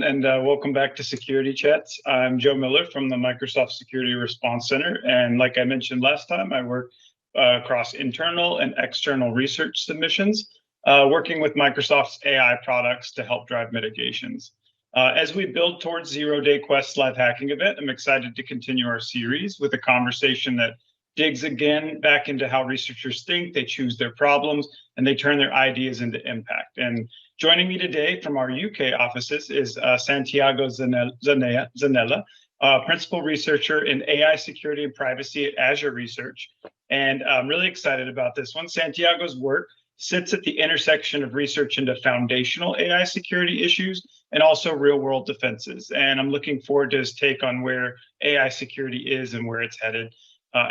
everyone, and welcome back to Security Chats. I'm Joe Miller from the Microsoft Security Response Center, and like I mentioned last time, I work across internal and external research submissions, working with Microsoft's AI products to help drive mitigations. As we build towards Zero-Day Quest live hacking event, I'm excited to continue our series with a conversation that digs again back into how researchers think, they choose their problems, and they turn their ideas into impact. And joining me today from our UK offices is Santiago Zanella, principal researcher in AI security and privacy at Azure Research. And I'm really excited about this one. Santiago's work sits at the intersection of research into foundational AI security issues and also real-world defenses. And I'm looking forward to his take on where AI security is and where it's headed.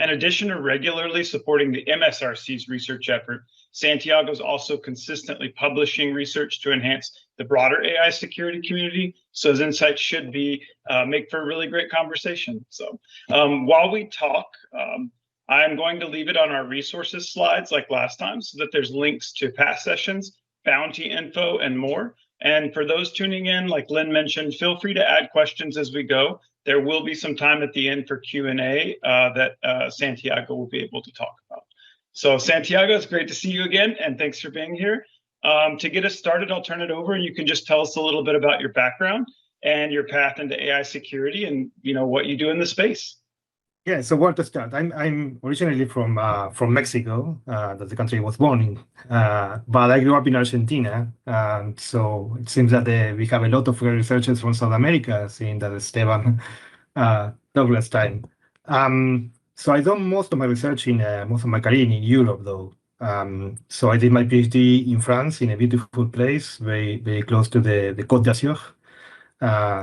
In addition to regularly supporting the MSRC's research effort, Santiago is also consistently publishing research to enhance the broader AI security community. So his insights should be make for a really great conversation. So while we talk, I'm going to leave it on our resources slides like last time so that there's links to past sessions, bounty info, and more. And for those tuning in, like Lynn mentioned, feel free to add questions as we go. There will be some time at the end for Q&A that Santiago will be able to talk about. So Santiago, it's great to see you again, and thanks for being here. To get us started, I'll turn it over. You can just tell us a little bit about your background and your path into AI security and what you do in the space. Yeah, so where to start? I'm originally from Mexico, that's the country I was born in, but I grew up in Argentina, so it seems that we have a lot of researchers from South America, seeing that Esteban Douglas time. So I done most of my research most of my career in Europe, though. So I did my PhD in France, in a beautiful place, very very close to the Côte d'Azur.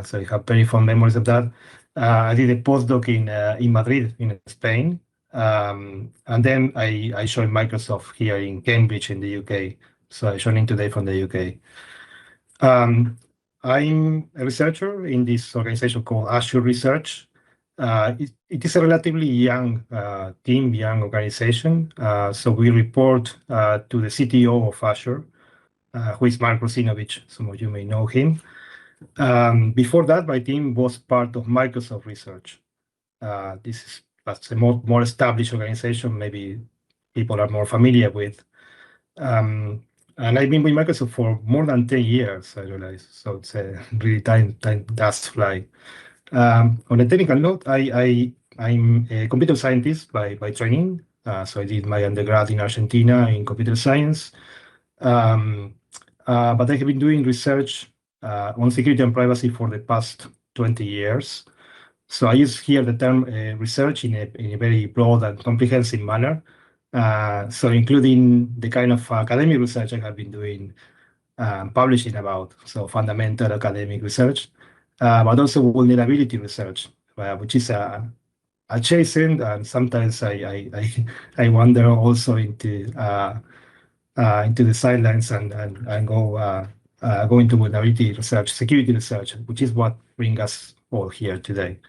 So I have very fond memories of that. I did a postdoc in Madrid, in Spain, and then I joined Microsoft here in Cambridge, in the UK. So I joined in today from the UK. I'm a researcher in this organization called Azure Research. It is a relatively young team, young organization. So we report to the CTO of Azure, who is Mark Rosinovich. Some of you may know him. Before that, my team was part of Microsoft Research. That's a more established organization, maybe people are more familiar with. And I've been with Microsoft for more than 10 years, I realize. So it's really time does fly. On a technical note, I'm a computer scientist by training. So I did my undergrad in Argentina in computer science. But I have been doing research on security and privacy for the past 20 years. So I use here the term research in a very broad and comprehensive manner. So including the kind of academic research I have been doing, publishing about, so fundamental academic research, but also vulnerability research, which is adjacent, and sometimes I wander also into the sidelines and go into vulnerability research, security research, which is what brings us all here today.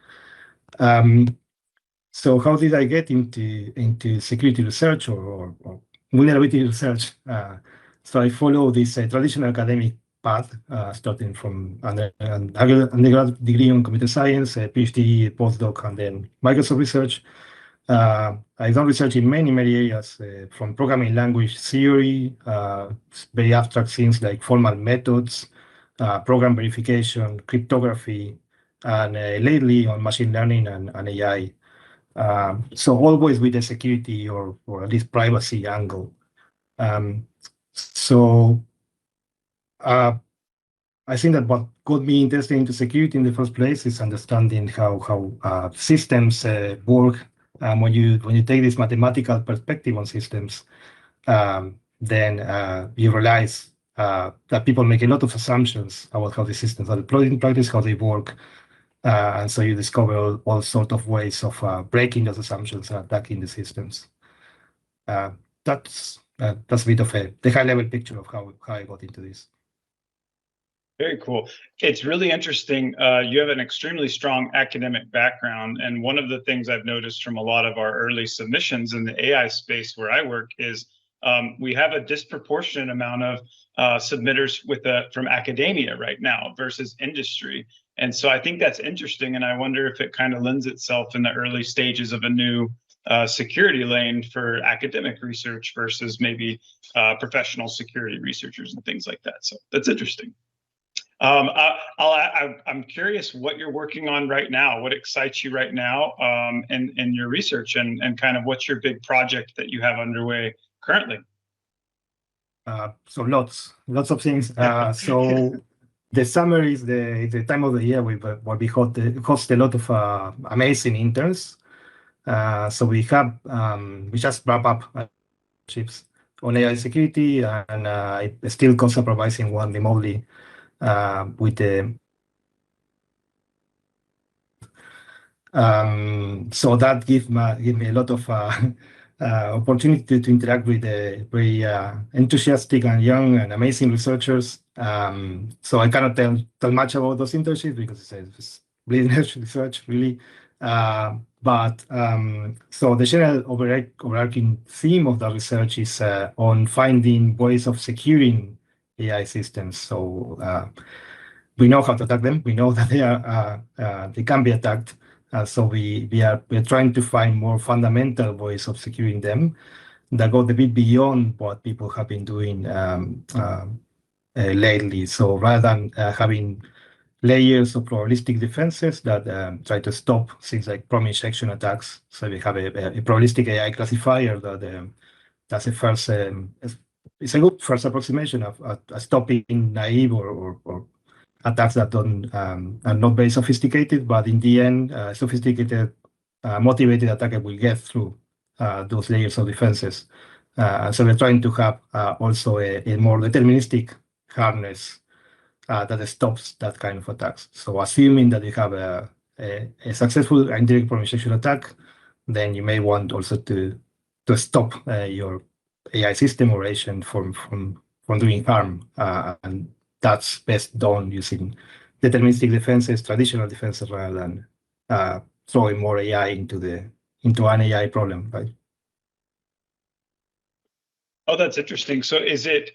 So how did I get into security research or vulnerability research? So I follow this traditional academic path, starting from undergrad degree in computer science, a PhD, postdoc, and then Microsoft Research. I've done research in many areas, from programming language theory, very abstract things like formal methods, program verification, cryptography, and lately on machine learning and AI. So always with the security or at least privacy angle. So I think that what got me interested into security in the first place is understanding how systems work. When you take this mathematical perspective on systems, then you realize that people make a lot of assumptions about how the systems are deployed in practice, how they work, and so you discover all sorts of ways of breaking those assumptions and attacking the systems. That's a bit of the high-level picture of how I got into this. Very cool. It's really interesting. You have an extremely strong academic background. And one of the things I've noticed from a lot of our early submissions in the AI space where I work is we have a disproportionate amount of submitters from academia right now versus industry. And so I think that's interesting, and I wonder if it kind of lends itself in the early stages of a new security lane for academic research versus maybe professional security researchers and things like that. So that's interesting. I'm curious what you're working on right now. What excites you right now in your research, and kind of what's your big project that you have underway currently? So lots of things. So the summer is the time of the year where we host a lot of amazing interns. So we just wrap up chips on AI security, and I still co-supervising one remotely with the. So that give me a lot of opportunity to interact with very enthusiastic and young and amazing researchers. So I cannot tell much about those internships because it's bleeding edge research, really. But so the general overarching theme of the research is on finding ways of securing AI systems. So we know how to attack them. We know that they can be attacked. So we're trying to find more fundamental ways of securing them that go a bit beyond what people have been doing lately. So rather than having layers of probabilistic defenses that try to stop things like prompt injection attacks, so we have a probabilistic AI classifier that's a first. It's a good first approximation of stopping naive or attacks that are not very sophisticated, but in the end, sophisticated, motivated attacker will get through those layers of defenses. So we're trying to have also a more deterministic harness that stops that kind of attacks. So assuming that you have a successful indirect prompt injection attack, then you may want also to stop your AI system or agent from doing harm, and that's best done using deterministic defenses, traditional defenses, rather than throwing more AI into an AI problem, right? Oh, that's interesting. So is it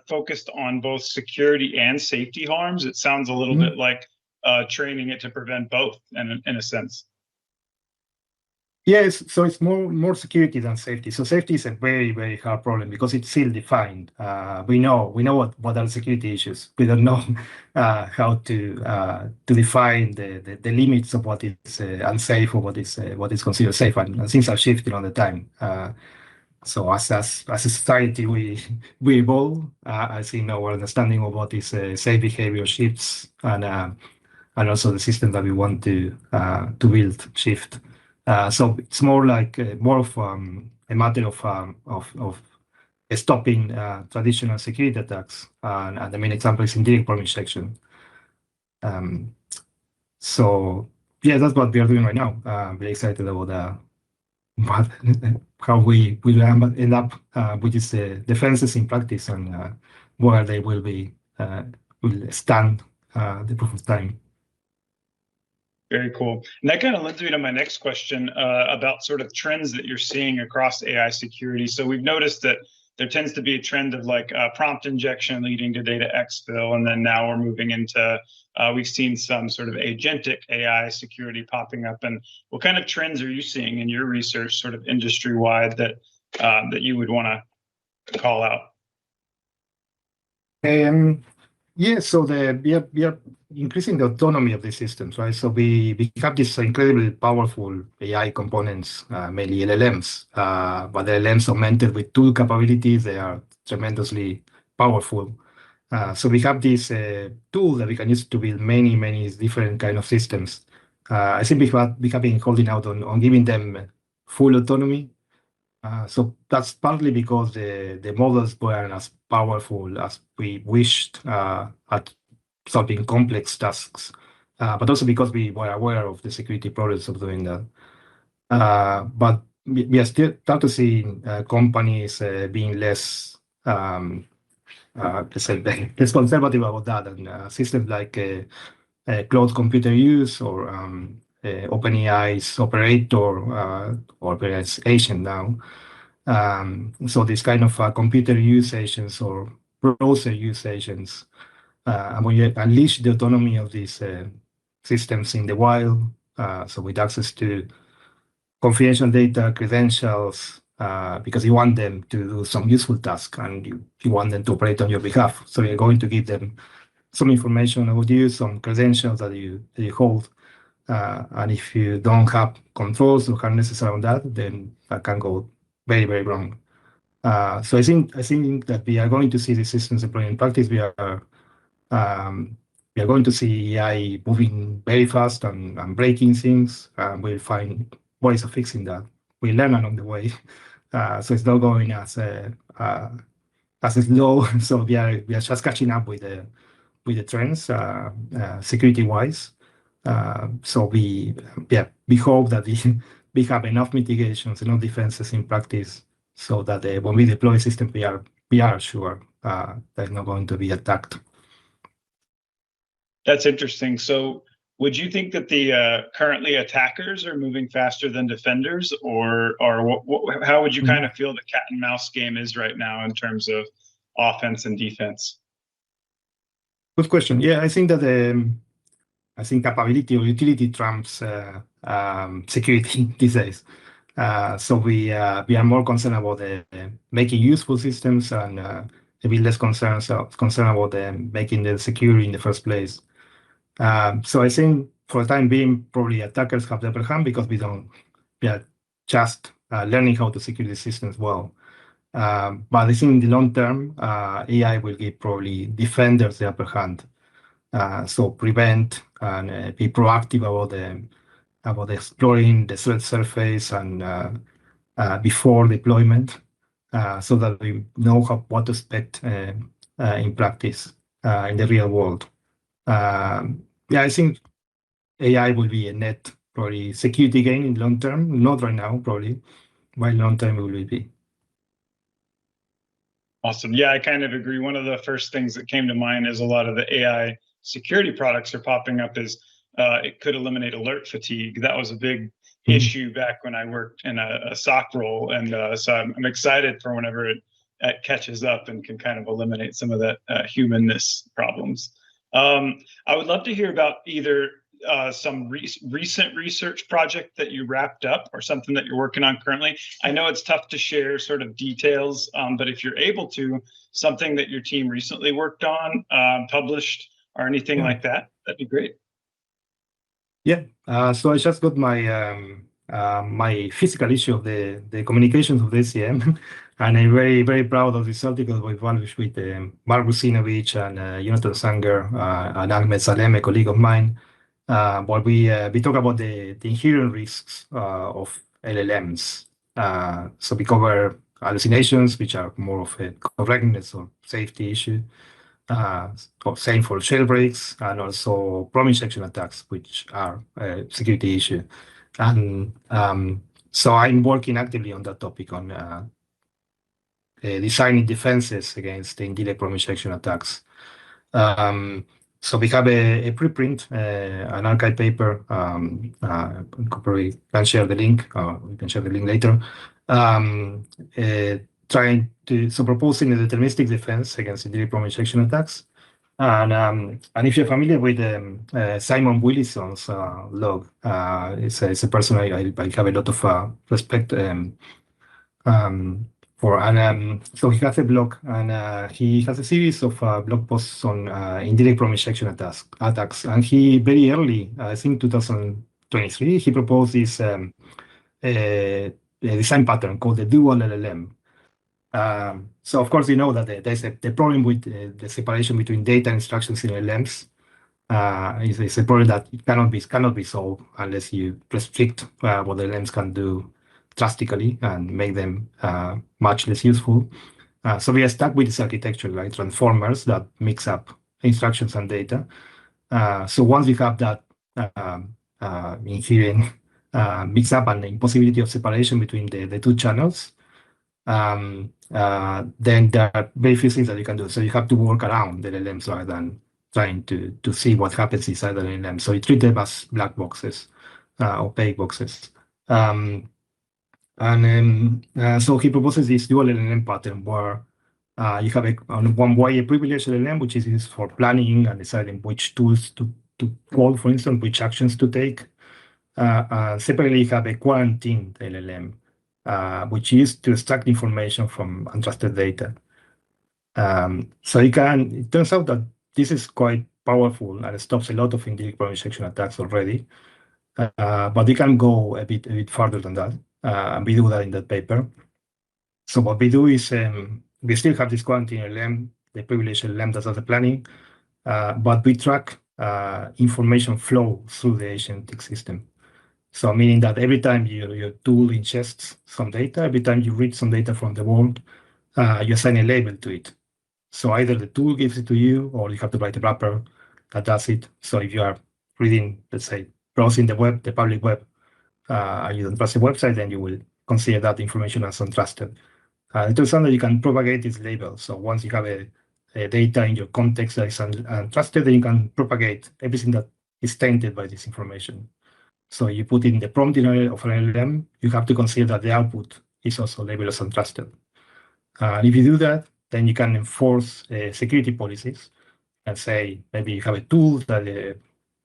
focused on both security and safety harms? It sounds a little bit like training it to prevent both in a sense. Yes, so it's more security than safety. So safety is a very, very hard problem because it's still defined. We know what are security issues. We don't know how to define the limits of what is unsafe or what is considered safe, and things are shifting all the time. So as a society, we evolve. I think our understanding of what is safe behavior shifts, and also the system that we want to build shift. So it's more like more of a matter of stopping traditional security attacks, and the main example is indirect prompt injection. So yeah, that's what we are doing right now. I'm very excited about how we will end up with these defenses in practice, and where they will stand the proof of time. Very cool. And that kind of leads me to my next question about sort of trends that you're seeing across AI security. So we've noticed that there tends to be a trend of like prompt injection leading to data exfil, and then now we're moving into we've seen some sort of agentic AI security popping up. And what kind of trends are you seeing in your research, sort of industry-wide, that you would want to call out? Yeah, so we are increasing the autonomy of the systems, right? So we have these incredibly powerful AI components, mainly LLMs, but the LLMs augmented with tool capabilities, they are tremendously powerful. So we have this tool that we can use to build many different kind of systems. I think we have been holding out on giving them full autonomy. So that's partly because the models weren't as powerful as we wished at solving complex tasks, but also because we were aware of the security problems of doing that. But we are still start to see companies being less, let's say, less conservative about that, and systems like cloud computer use or OpenAI's operator or OpenAI's agent now. So this kind of computer use agents or browser use agents, and we unleash the autonomy of these systems in the wild, so with access to confidential data, credentials, because you want them to do some useful task and you want them to operate on your behalf. So you're going to give them some information about you, some credentials that you hold. And if you don't have controls or harnesses around that, then that can go very, very wrong. So I think that we are going to see the systems deployed in practice. We are going to see AI moving very fast and breaking things. We'll find ways of fixing that. We learn along the way. So it's not going as slow. So we are just catching up with the trends security-wise. So we hope that we have enough mitigations, enough defenses in practice, so that when we deploy a system, we are sure they're not going to be attacked. That's interesting. So would you think that the currently attackers are moving faster than defenders, or how would you kind of feel the cat and mouse game is right now in terms of offense and defense? Good question. Yeah, I think that capability or utility trumps security these days. So we are more concerned about making useful systems and a bit less concerned about making them secure in the first place. So I think for the time being, probably attackers have the upper hand because we are just learning how to secure the systems well. But I think in the long term, AI will give probably defenders the upper hand. So prevent and be proactive about exploring the threat surface and before deployment, so that we know what to expect in practice in the real world. I think AI will be a net probably security gain in long term. Not right now, probably, but in long term it will be. Awesome. Yeah, I kind of agree. One of the first things that came to mind is a lot of the AI security products are popping up is it could eliminate alert fatigue. That was a big issue back when I worked in a SOC role. And so I'm excited for whenever it catches up and can kind of eliminate some of that humanness problems. I would love to hear about either some recent research project that you wrapped up or something that you're working on currently. I know it's tough to share sort of details, but if you're able to, something that your team recently worked on, published, or anything like that, that'd be great. Yeah, so I just got my physical issue of the communications of the ACM, and I'm very, very proud of this article we published with Mark Rusinovich and Jonathan Sanger and Ahmed Salem, a colleague of mine. But we talk about the inherent risks of LLMs. So we cover hallucinations, which are more of a correctness or safety issue. Same for jailbreaks, and also prompt injection attacks, which are a security issue. And so I'm working actively on that topic on designing defenses against the indirect prompt injection attacks. So we have a preprint, an archive paper. Probably can share the link. We can share the link later. Proposing a deterministic defense against indirect prompt injection attacks. And if you're familiar with Simon Willison's log, it's a person I have a lot of respect for. And so he has a blog, and he has a series of blog posts on indirect prompt injection attacks. And he very early, I think 2023, he proposed this a design pattern called the dual-LLM. So of course, you know that there's the problem with the separation between data and instructions in LLMs. It's a problem that cannot be solved unless you restrict what the LLMs can do drastically and make them much less useful. So we are stuck with this architecture, like transformers that mix up instructions and data. So once we have that inherent mix up and the impossibility of separation between the two channels, then there are very few things that you can do. So you have to work around the LLMs rather than trying to see what happens inside the LLM. So you treat them as black boxes, opaque boxes. And so he proposes this dual-LLM pattern where you have on one way a privileged LLM, which is used for planning and deciding which tools to call, for instance, which actions to take. Separately, you have a quarantined LLM, which is used to extract information from untrusted data. So it turns out that this is quite powerful and it stops a lot of indirect primary section attacks already. But we can go a bit further than that. And we do that in that paper. So what we do is we still have this quarantine LLM, the privileged LLM that does the planning, but we track information flow through the agentic system. So meaning that every time your tool ingests some data, every time you read some data from the world, you assign a label to it. So either the tool gives it to you, or you have to write a wrapper that does it. So if you are reading, let's say, browsing the web, the public web, and you don't trust the website, then you will consider that information as untrusted. It turns out that you can propagate this label. So once you have a data in your context that is untrusted, then you can propagate everything that is tainted by this information. So you put in the prompt of an LLM, you have to consider that the output is also labeled as untrusted. If you do that, then you can enforce security policies and say maybe you have a tool that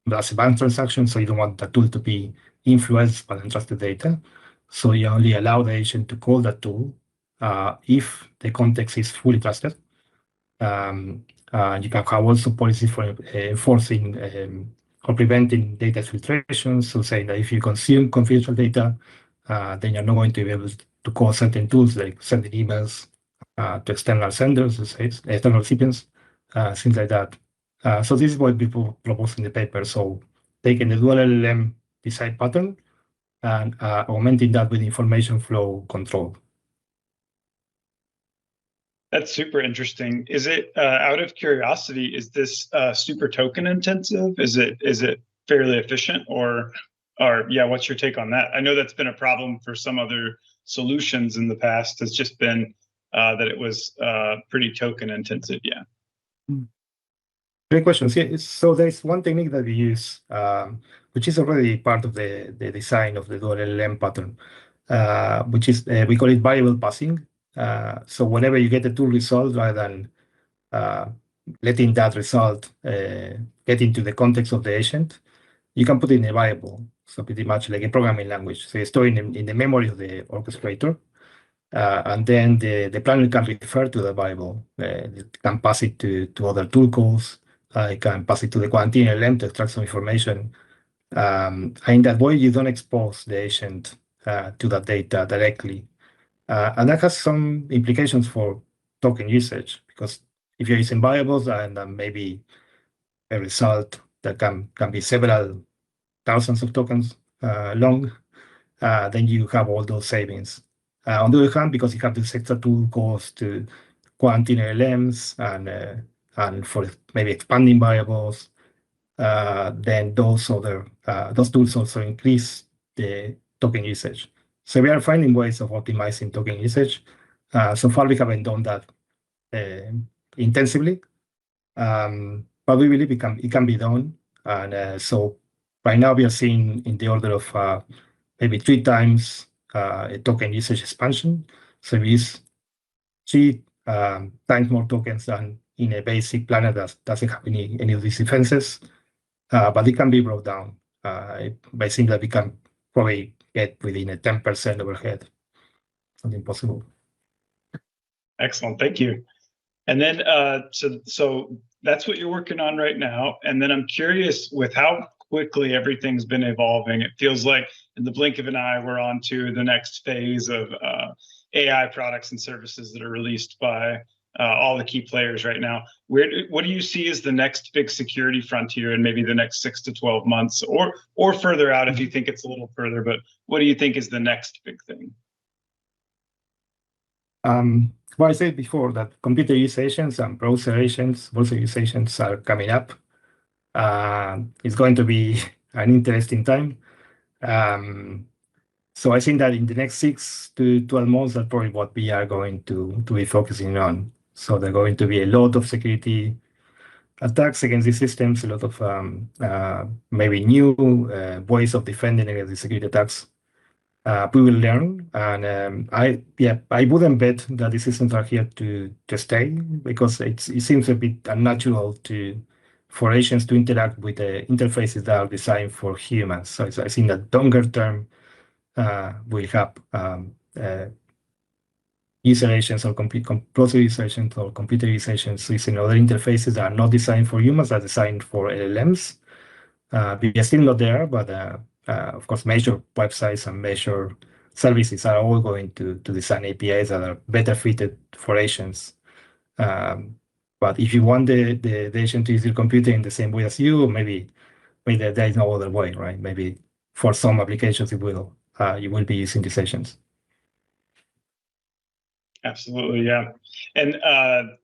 does a bank transaction, so you don't want that tool to be influenced by untrusted data. So you only allow the agent to call that tool if the context is fully trusted. You can have also policies for enforcing or preventing data exfiltration. So saying that if you consume confidential data, then you're not going to be able to call certain tools like sending emails to external senders, external recipients, things like that. So this is what people propose in the paper. So taking the dual LLM decide pattern and augmenting that with information flow control. That's super interesting. Is it out of curiosity? Is this super token intensive? Is it fairly efficient, or yeah? What's your take on that? I know that's been a problem for some other solutions in the past. It's just been that it was pretty token intensive. Yeah. Great questions. Yeah, so there's one technique that we use, which is already part of the design of the dual LLM pattern, which is we call it variable passing. So whenever you get a tool result, rather than letting that result get into the context of the agent, you can put it in a variable. So pretty much like a programming language. So you store in the memory of the orchestrator. And then the planner can refer to the variable. It can pass it to other tool calls. It can pass it to the quarantine LLM to extract some information. And in that way, you don't expose the agent to that data directly. And that has some implications for token usage, because if you're using variables and maybe a result that can be several thousands of tokens long, then you have all those savings. On the other hand, because you have this extra tool calls to quarantine LLMs and for maybe expanding variables, then those tools also increase the token usage. So we are finding ways of optimizing token usage. So far, we haven't done that intensively, but we believe it can be done. And so right now, we are seeing in the order of maybe 3 times a token usage expansion. So we use 3 times more tokens than in a basic planner that doesn't have any of these defenses. But it can be brought down by saying that we can probably get within a 10% overhead, something possible. Excellent, thank you. And then, so that's what you're working on right now. And then I'm curious, with how quickly everything's been evolving, it feels like in the blink of an eye, we're on to the next phase of AI products and services that are released by all the key players right now. What do you see as the next big security frontier in maybe the next 6 to 12 months, or further out if you think it's a little further? But what do you think is the next big thing? Well, I said before that computer use agents and browser use agents are coming up. It's going to be an interesting time. So I think that in the next 6 to 12 months, that's probably what we are going to be focusing on. So there are going to be a lot of security attacks against these systems, a lot of maybe new ways of defending against the security attacks. we will learn, and I wouldn't bet that the systems are here to stay, because it seems a bit unnatural for agents to interact with the interfaces that are designed for humans. So I think that longer term we'll have user agents or process agents or computer agents using other interfaces that are not designed for humans, are designed for LLMs. We are still not there, but of course, major websites and major services are all going to design APIs that are better fitted for agents. But if you want the agent to use your computer in the same way as you, maybe there is no other way, right? Maybe for some applications, you will be using these agents. Absolutely, yeah. And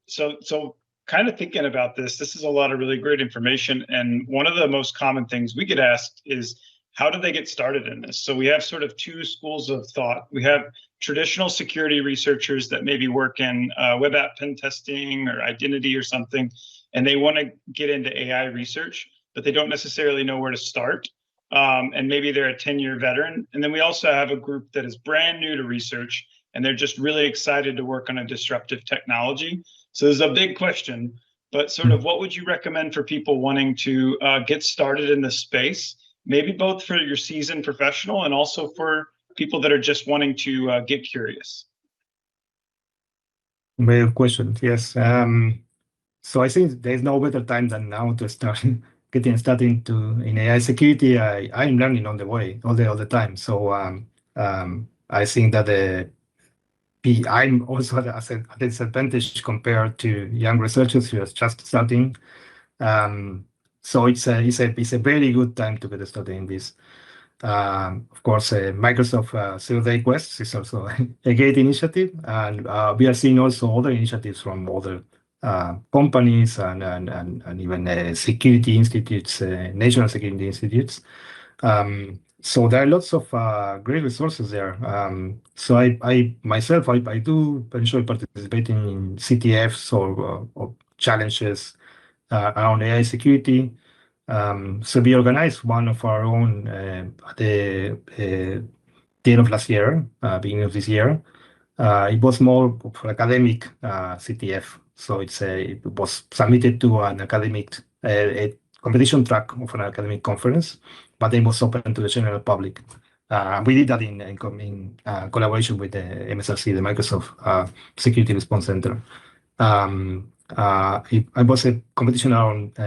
so kind of thinking about this is a lot of really great information. And one of the most common things we get asked is, how do they get started in this? So we have sort of two schools of thought. We have traditional security researchers that maybe work in web app pen testing or identity or something, and they want to get into AI research, but they don't necessarily know where to start. And maybe they're a 10-year veteran. And then we also have a group that is brand new to research, and they're just really excited to work on a disruptive technology. So there's a big question, but sort of what would you recommend for people wanting to get started in this space? Maybe both for your seasoned professional and also for people that are just wanting to get curious. Very good question. Yes. So I think there's no better time than now to start getting started in AI security. I'm learning on the way all the time. So I think that I'm also at a disadvantage compared to young researchers who are just starting. So it's a very good time to get started in this. Of course, Microsoft Zero-Day Quests is also a great initiative, and we are seeing also other initiatives from other companies and even security institutes, national security institutes. So there are lots of great resources there. So I myself do enjoy participating in CTFs or challenges around AI security. So we organized one of our own at the end of last year, beginning of this year. It was more for academic CTF. So it was submitted to an academic a competition track of an academic conference, but it was open to the general public. We did that in collaboration with the MSRC, the Microsoft Security Response Center. It was a competition around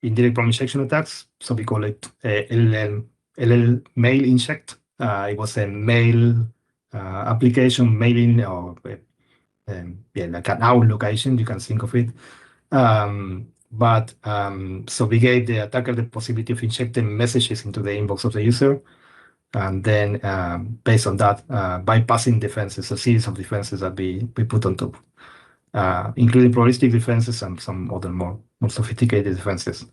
indirect prompt injection attacks, so we call it LL mail inject. It was a mail application mailing or like an Outlook agent, you can think of it. So we gave the attacker the possibility of injecting messages into the inbox of the user, and then based on that, bypassing defenses, a series of defenses that we put on top, including probabilistic defenses and some other more sophisticated defenses.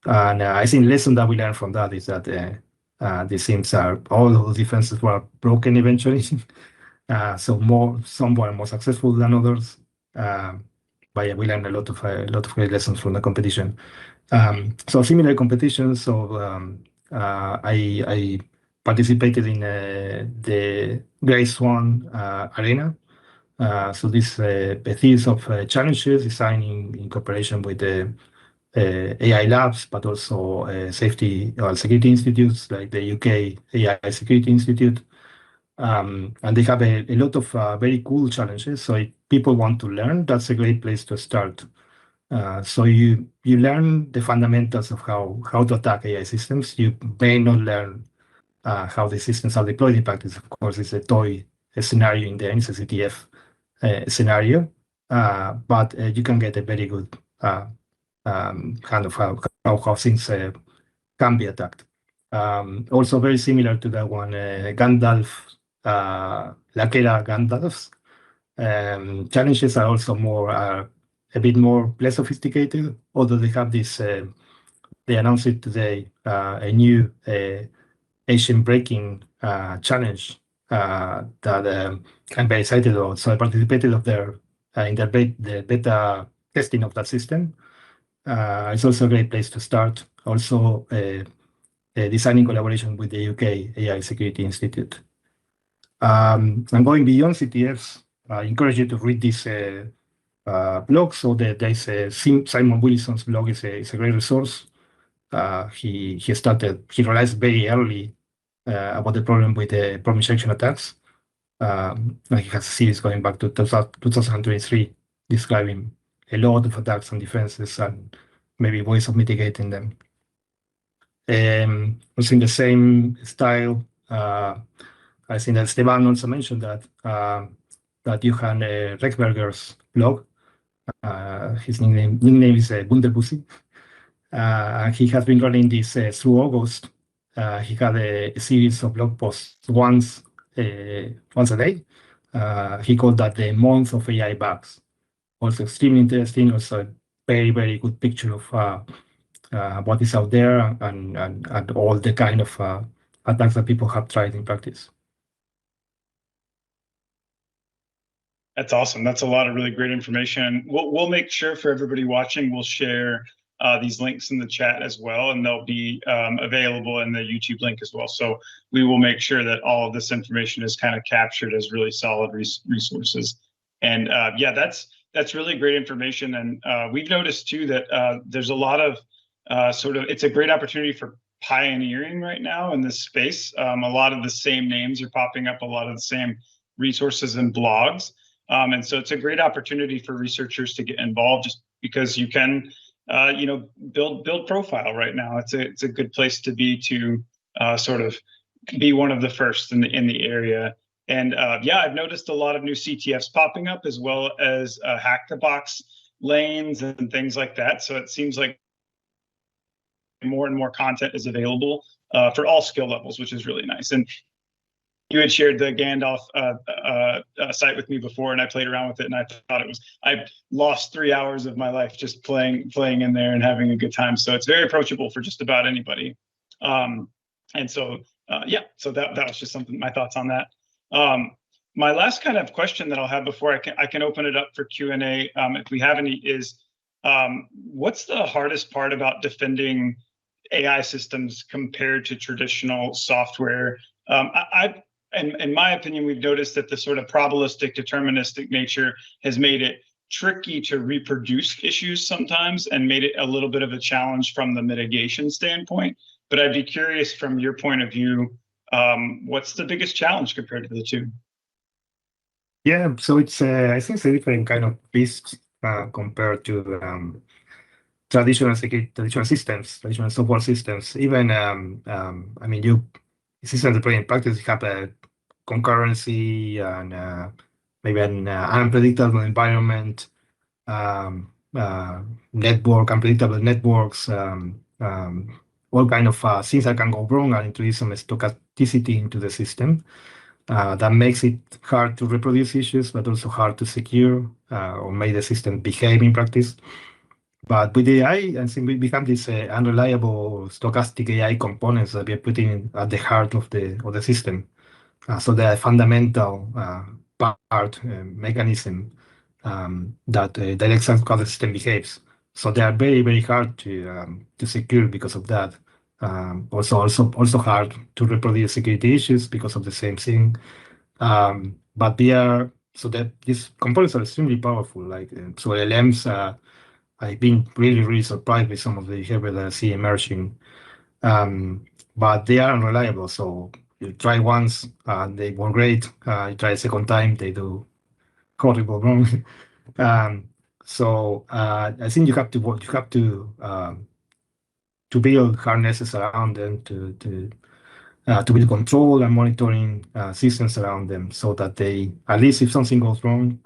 And I think the lesson that we learned from that is that these things all of the defenses were broken eventually. So some were more successful than others. But yeah, we learned a lot of great lessons from the competition. So similar competitions. So I participated in the Grace One Arena. So this a series of challenges designed in cooperation with the AI labs, but also safety or security institutes like the UK AI Security Institute. And they have a lot of very cool challenges. So if people want to learn, that's a great place to start. So you learn the fundamentals of how to attack AI systems. You may not learn how the systems are deployed in practice. Of course, it's a scenario in the CTF scenario, but you can get a very good kind of how things can be attacked. Also very similar to that one, Gandalf, Lakera Gandalf's challenges are also a bit less sophisticated, although they have this, they announced it today, a new Asian breaking challenge that I'm very excited about. So I participated in the beta testing of that system. It's also a great place to start. Also, designing collaboration with the UK AI Security Institute. And going beyond CTFs, I encourage you to read this blog. So there's Simon Willison's blog is a great resource. He realized very early about the problem with the problem injection attacks. And he has a series going back to 2023 describing a lot of attacks and defenses and maybe ways of mitigating them. Also in the same style, I think that Esteban also mentioned that you have Rexberger's blog. His nickname is Wunderpussy. He has been running this through August. He had a series of blog posts once a day. He called that the month of AI bugs. Also extremely interesting. Also a very, very good picture of what is out there and all the kind of attacks that people have tried in practice. That's awesome. That's a lot of really great information. We'll make sure for everybody watching, we'll share these links in the chat as well, and they'll be available in the YouTube link as well. So we will make sure that all of this information is kind of captured as really solid resources. And yeah, that's really great information. And we've noticed too that there's a lot of it's a great opportunity for pioneering right now in this space. A lot of the same names are popping up, a lot of the same resources and blogs. And so it's a great opportunity for researchers to get involved, just because you can, build profile right now. It's a good place to be to sort of be one of the first in the area. And yeah, I've noticed a lot of new CTFs popping up, as well as hack the box lanes and things like that. So it seems like more and more content is available for all skill levels, which is really nice. And you had shared the Gandalf site with me before, and I played around with it, and I thought I lost 3 hours of my life just playing in there and having a good time. So it's very approachable for just about anybody. And so, yeah, so that was just my thoughts on that. My last kind of question that I'll have before I can open it up for Q&A, if we have any, is what's the hardest part about defending AI systems compared to traditional software? In my opinion, we've noticed that the sort of probabilistic, deterministic nature has made it tricky to reproduce issues sometimes, and made it a little bit of a challenge from the mitigation standpoint. But I'd be curious, from your point of view, what's the biggest challenge compared to the two? Yeah, so it's I think it's a different kind of risk compared to traditional systems, traditional software systems. Even I mean, systems deployed in practice have a concurrency and maybe an unpredictable environment, unpredictable networks, all kind of things that can go wrong and introduce some stochasticity into the system. That makes it hard to reproduce issues, but also hard to secure or make the system behave in practice. But with AI, I think we become these unreliable stochastic AI components that we are putting at the heart of the system. So the fundamental mechanism that directs how the system behaves. So they are very, very hard to secure because of that. Also hard to reproduce security issues because of the same thing. But these components are extremely powerful. So LLMs. I've been really, really surprised with some of the behavior that I see emerging. But they are unreliable. So you try once, they work great. You try a second time, they do horrible wrong. So I think you have to build harnesses around them, to build control and monitoring systems around them, so that they, at least if something goes wrong,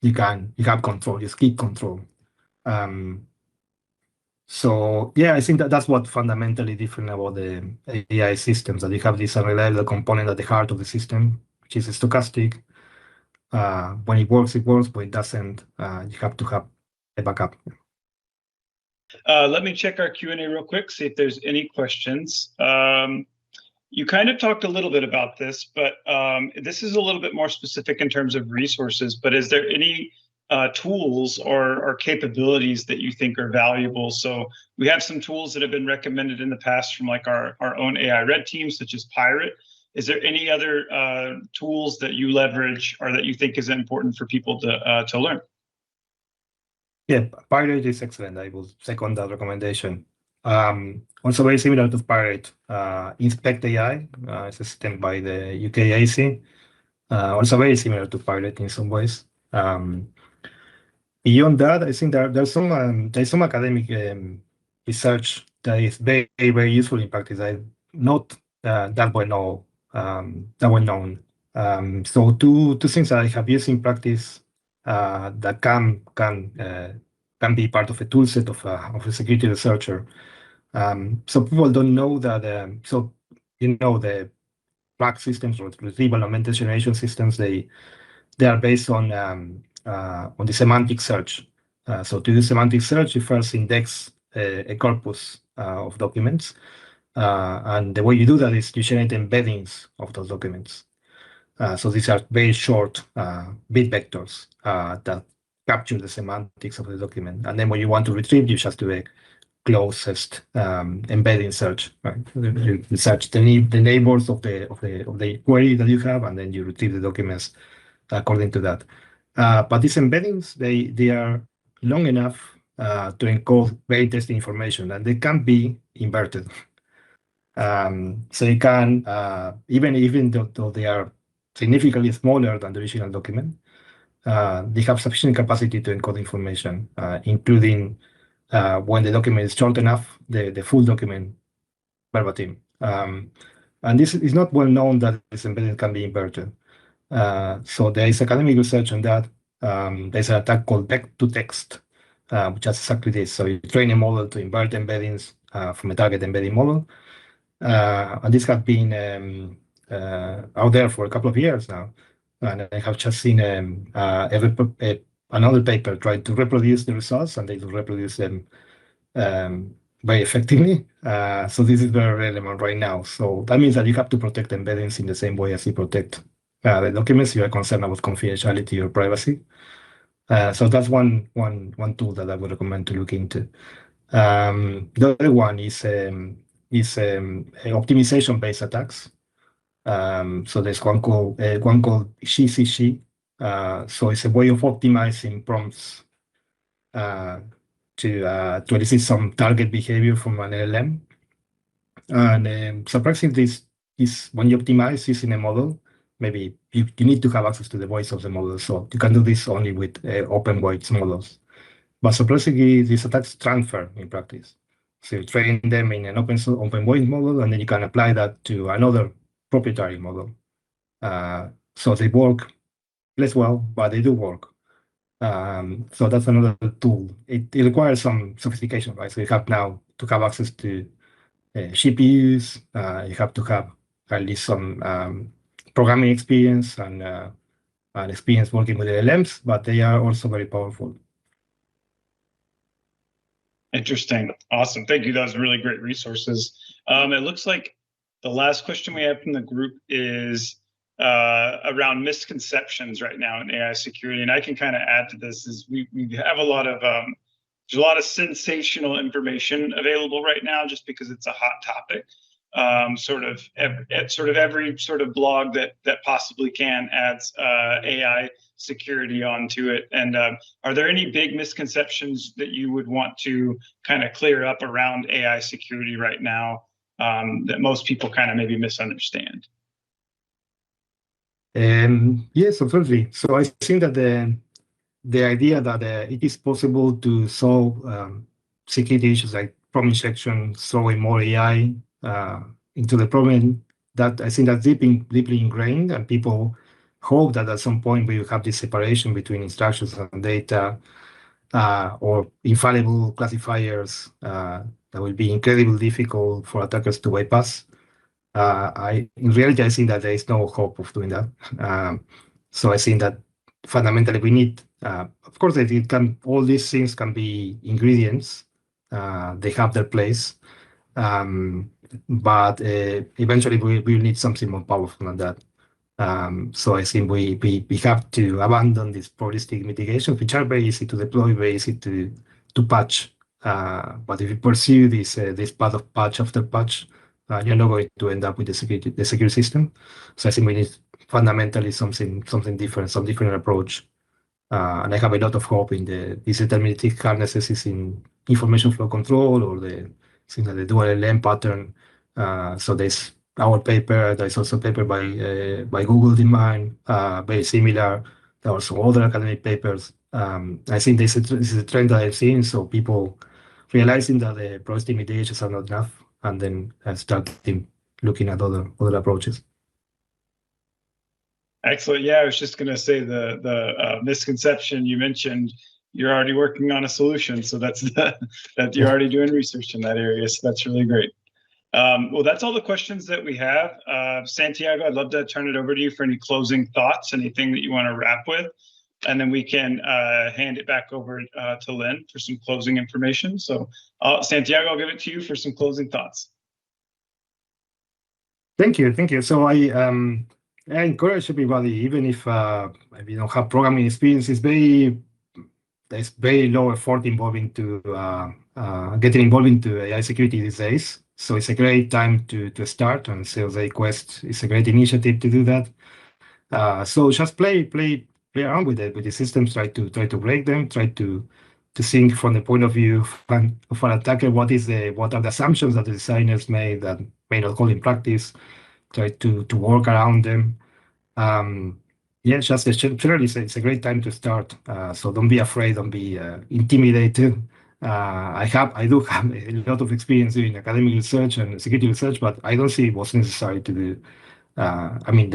you have control, you keep control. So yeah, I think that's what fundamentally different about the AI systems, that you have this unreliable component at the heart of the system, which is stochastic. When it works, but it doesn't, you have to have a backup. Let me check our Q&A real quick, see if there's any questions. You kind of talked a little bit about this, but this is a little bit more specific in terms of resources. But is there any tools or capabilities that you think are valuable? So we have some tools that have been recommended in the past from like our own AI red team, such as Pirate. Is there any other tools that you leverage or that you think is important for people to learn? Yeah, Pirate is excellent. I will second that recommendation. Also very similar to Pirate, Inspect AI is a system by the UKAC. Also very similar to Pirate in some ways. Beyond that, I think there's some academic research that is very, very useful in practice. Not that well known. So two things that I have used in practice that can be part of a tool set of a security researcher. So people don't know that. The RAG systems or retrieval augmented generation systems, they are based on the semantic search. So to do semantic search, you first index a corpus of documents. And the way you do that is you generate embeddings of those documents. So these are very short bit vectors that capture the semantics of the document. And then when you want to retrieve, you just do a closest embedding search. Right? You search the neighbors of the query that you have, and then you retrieve the documents according to that. But these embeddings, they are long enough to encode very interesting information, and they can be inverted. So you can, even though they are significantly smaller than the original document, they have sufficient capacity to encode information, including when the document is short enough, the full document verbatim. And this is not well known that this embedding can be inverted. So there is academic research on that. There's an attack called back-to-text, which does exactly this. So you train a model to invert embeddings from a target embedding model. And this has been out there for a couple of years now. And I have just seen another paper trying to reproduce the results, and they will reproduce them very effectively. So this is very relevant right now. So that means that you have to protect embeddings in the same way as you protect the documents. You are concerned about confidentiality or privacy. So that's one tool that I would recommend to look into. The other one is optimization-based attacks. So there's one called GCG. So it's a way of optimizing prompts to elicit some target behavior from an LLM. And surprisingly, this when you optimize using a model, maybe you need to have access to the voice of the model. So you can do this only with open voice models. But surprisingly, these attacks transfer in practice. So you train them in an open voice model, and then you can apply that to another proprietary model. So they work less well, but they do work. So that's another tool. It requires some sophistication, right? So you have now to have access to GPUs. You have to have at least some programming experience and experience working with LLMs, but they are also very powerful. Interesting. Awesome. Thank you. That was really great resources. It looks like the last question we have from the group is around misconceptions right now in AI security. And I can kind of add to this is we have a lot of there's a lot of sensational information available right now just because it's a hot topic. Every sort of blog that possibly can adds AI security onto it. And are there any big misconceptions that you would want to kind of clear up around AI security right now that most people kind of maybe misunderstand? Yes, absolutely. So I think that the idea that it is possible to solve security issues like prompt injection, throwing more AI into the problem, that I think that's deeply ingrained, and people hope that at some point we will have this separation between instructions and data, or infallible classifiers that will be incredibly difficult for attackers to bypass. In reality, I think that there is no hope of doing that. So I think that fundamentally we need, of course, all these things can be ingredients. They have their place. But eventually we will need something more powerful than that. So I think we have to abandon these probabilistic mitigations, which are very easy to deploy, very easy to patch. But if you pursue this path of patch after patch, you're not going to end up with the secure system. So I think we need fundamentally something different, some different approach. And I have a lot of hope in these deterministic harnesses in information flow control or the things like the dual-LLM pattern. So there's our paper. There's also a paper by Google in mind, very similar. There are also other academic papers. I think this is a trend that I've seen. So people realizing that the probabilistic mitigations are not enough, and then starting looking at other approaches. Excellent. Yeah, I was just going to say the misconception you mentioned. You're already working on a solution, so that's that you're already doing research in that area. So that's really great. Well, that's all the questions that we have. Santiago, I'd love to turn it over to you for any closing thoughts, anything that you want to wrap with, and then we can hand it back over to Lynn for some closing information. So, Santiago, I'll give it to you for some closing thoughts. Thank you. So I encourage everybody, even if maybe you don't have programming experience, there's very low effort involving to getting involved into AI security these days. So it's a great time to start, and Sales AI Quest is a great initiative to do that. So just play around with it, with the systems, try to break them, try to think from the point of view of an attacker, what are the assumptions that the designers made that may not hold in practice, try to work around them. Yeah, just generally, it's a great time to start. So don't be afraid, don't be intimidated. I do have a lot of experience doing academic research and security research, but I don't see what's necessary to do. I mean,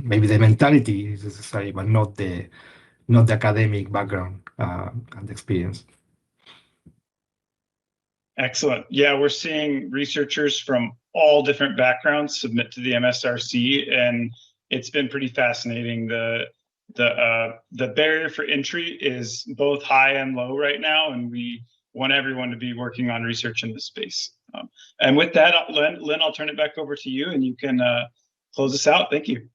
maybe the mentality is necessary, but not the academic background and experience. Excellent. Yeah, we're seeing researchers from all different backgrounds submit to the MSRC, and it's been pretty fascinating. The barrier for entry is both high and low right now, and we want everyone to be working on research in this space. And with that, Lynn, I'll turn it back over to you, and you can close us out. Thank you.